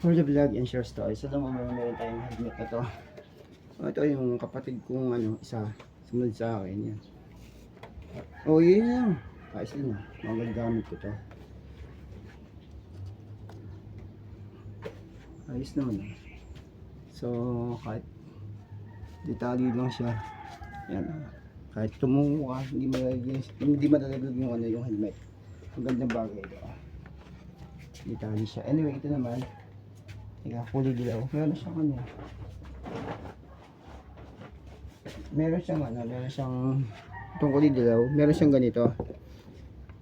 For the vlog and share story. So lang meron tayong helmet na to. So ito yung kapatid kong isa sumunod sa akin yan. Oh yun yan. Ayos din magagamit ko to. Ayos naman So kahit detalye lang siya. Yan kahit tumungo ka, hindi madalaglag yung yung helmet. Ang gandang bagay ito. Detalye siya. Anyway, ito naman. Kulay dilaw. Meron siyang itong kulay dilaw. Meron siyang ganito.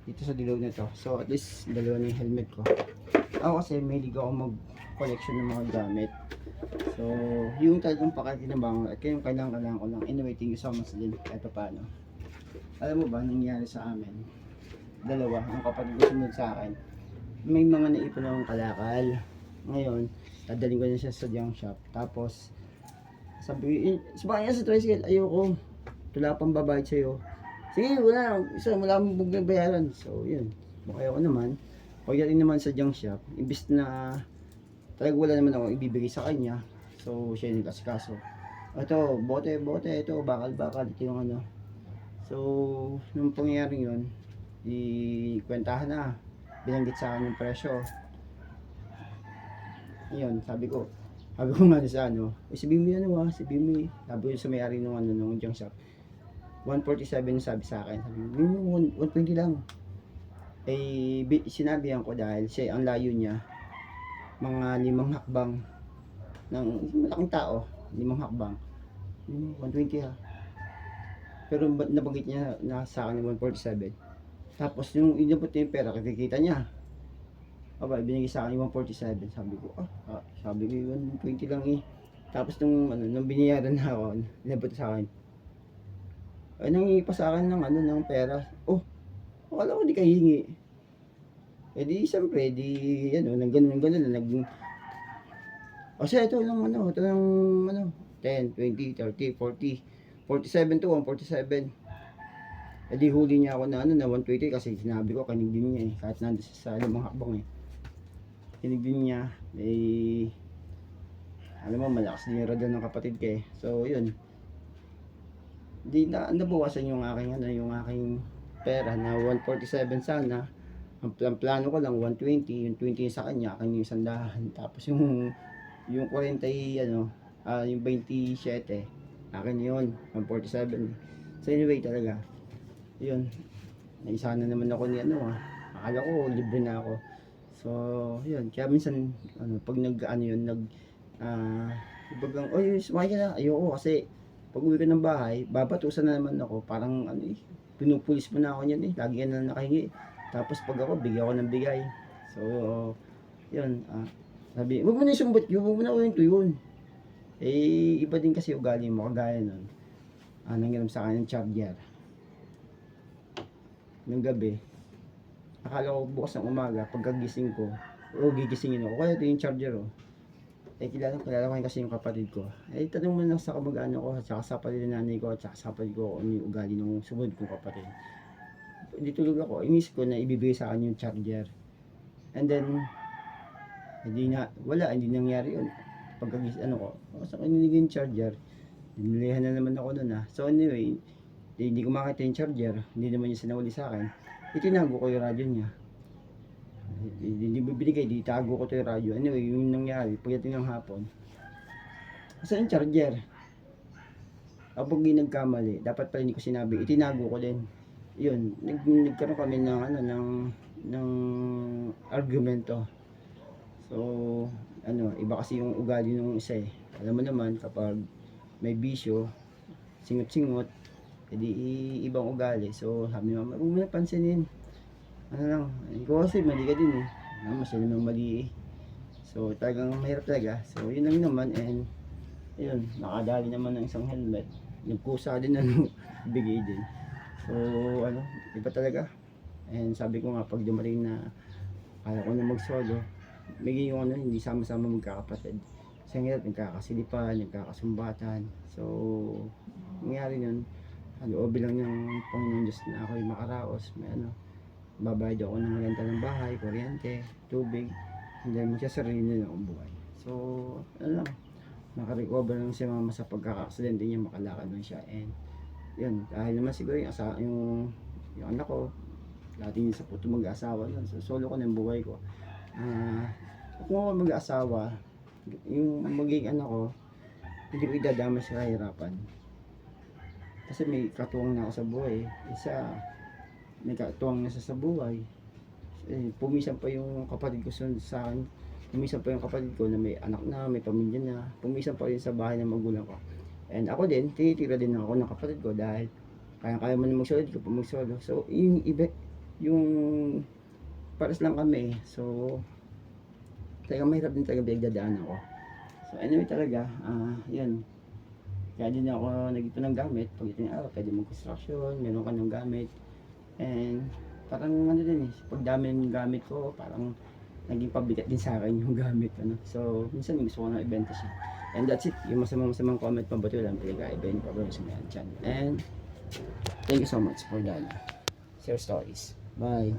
Dito sa dilaw nito. So at least dalawa na yung helmet ko. Ako kasi may liga ako mag-collection ng mga gamit. So yung talagang pakakinabang at yung kailangan ko lang. Anyway, thank you so much din. Kahit paano. Alam mo ba, nangyari sa amin? Dalawa, ang kapatid ko sumunod sa akin. May mga naipon akong kalakal. Ngayon, dadaling ko na siya sa junk shop. Tapos, sabi, sumakay niya sa tricycle, ayoko. Wala pang babayad sa'yo. Sige, wala mong bayaran. So, yun. Ayoko naman. Pagdating naman sa junk shop, imbis na talaga wala naman ako ibibigay sa kanya. So, siya yung nag-asikaso. Ito, bote, ito, bakal, ito yung So, nung pangyayari yun, ikwentahan na. Binanggit sa akin yung presyo. Yun, sabi ko nga sa sabihin mo sabi ko sa may-ari nung junk shop, 147 sabi sa akin. Sabi mo, 120 lang. Sinabihan ko dahil siya, ang layo niya, mga 5 hakbang ng malaking tao, 5 hakbang. 120 ha. Pero nabanggit niya na sa akin yung 147. Tapos yung inabot niya yung pera, kikita niya. Binigay sa akin yung 147. Sabi ko, sabi ko 120 lang Tapos nung biniyaran na ako, inabot sa akin. Nangingi pa sa akin ng pera. Akala ko di ka hingi. Di siyempre, nang ganun na siya, ito lang ito lang 10, 20, 30, 40, 47 to 147. Di huli niya ako na 120 kasi sinabi ko kanig din niya kahit nandun sa limang hakbang kinig din niya alam mo malakas din yung radyo ng kapatid ko so yun di na nabawasan yung aking pera na 147 sana ang plano ko lang 120 yung 20 sa kanya akin yung 100 tapos yung 40 yung 27 akin yun 147 so anyway talaga yun naisa na naman ako ni akala ko libre na ako. So, yun. Kaya minsan, pag bagang, sumakay ka na. Ayoko kasi, pag uwi ka ng bahay, babatusan na naman ako. Parang, pinupulis mo na ako niyan Lagi ka na nakahingi. Tapos pag ako, bigyan ako ng bigay. So, yun. Sabi, huwag mo na isumbot yun. Huwag mo na uwin to yun. Iba din kasi ugali mo. Kagaya nun. Nangiram sa akin ng charger. Nung gabi, akala ko bukas ng umaga, pagkagising ko, gigisingin ako, kaya ito yung charger kilala ko kasi yung kapatid ko. Tanong mo lang sa kamag-ano ko, at saka sa kapatid ng nanay ko, at saka sa kapatid ko, ano yung ugali ng sumunod kong kapatid. Hindi tulog ako, inis ko na ibibigay sa akin yung charger. And then, hindi nangyari yun. Pagkagising, sa kanilig yung charger, dinilihan na naman ako nun So anyway, hindi ko makita yung charger, hindi naman niya sinawali sa akin. Itinago ko yung radyo niya. Hindi binigay, tago ko to yung radyo. Anyway, yung nangyari, pagdating ng hapon, saan yung charger? Pag nagkamali, dapat pala hindi ko sinabi, itinago ko din. Yun, nagkaroon kami ng argumento. So, iba kasi yung ugali ng isa Alam mo naman, kapag may bisyo, singot-singot, ibang ugali. So sabi naman, huwag mo na pansinin. Ikaw kasi mali ka din masaya naman mali So talagang mahirap talaga. So yun lang naman and yun, nakadali naman ng isang helmet. Nagkusa din bigay din. So iba talaga. And sabi ko nga pag dumating na kaya ko na mag-solo, may yung hindi sama-sama magkakapatid. Kasi ngayon nagkakasilipan, nagkakasumbatan. So nangyari nun loob lang ng Panginoon Diyos na ako'y makaraos. May babayad ako ng renta ng bahay, kuryente, tubig. hindi magsasarili na ang buhay. So, ano lang, nakarecover lang si mama sa pagkaka-aksidente niya, makalakad lang siya. And, yun, dahil naman siguro yung anak ko, dati sa puto mag-asawa nun. So, solo ko na yung buhay ko. Kung ako mag-asawa, yung magiging anak ko, hindi ko idadama sa kahirapan. Kasi may katuwang na ako sa buhay. Isa, may katuwang na sa buhay. Pumisan pa yung kapatid ko sa akin. Pumisan pa yung kapatid ko na may anak na, may pamilya na. Pumisan pa rin sa bahay ng magulang ko. And ako din, tinitira din ako ng kapatid ko dahil kaya mo na mag-solo, di ko pa mag-solo. So, yung iba, yung pares lang kami. So, talaga mahirap din talaga pinagdadaanan ako. So, anyway talaga, yun. Kaya din ako nag-ipon ng gamit. Pag ito yung araw, pwede mong construction, meron ka ng gamit. And, parang ano din eh, pag dami ng gamit ko, parang naging pabigat din sa akin yung gamit. Ano? So, minsan gusto ko na ibenta siya. And that's it. Yung masamang comment pambato lang, talaga iba yung problem sa mga dyan. And, thank you so much for that. Share stories. Bye.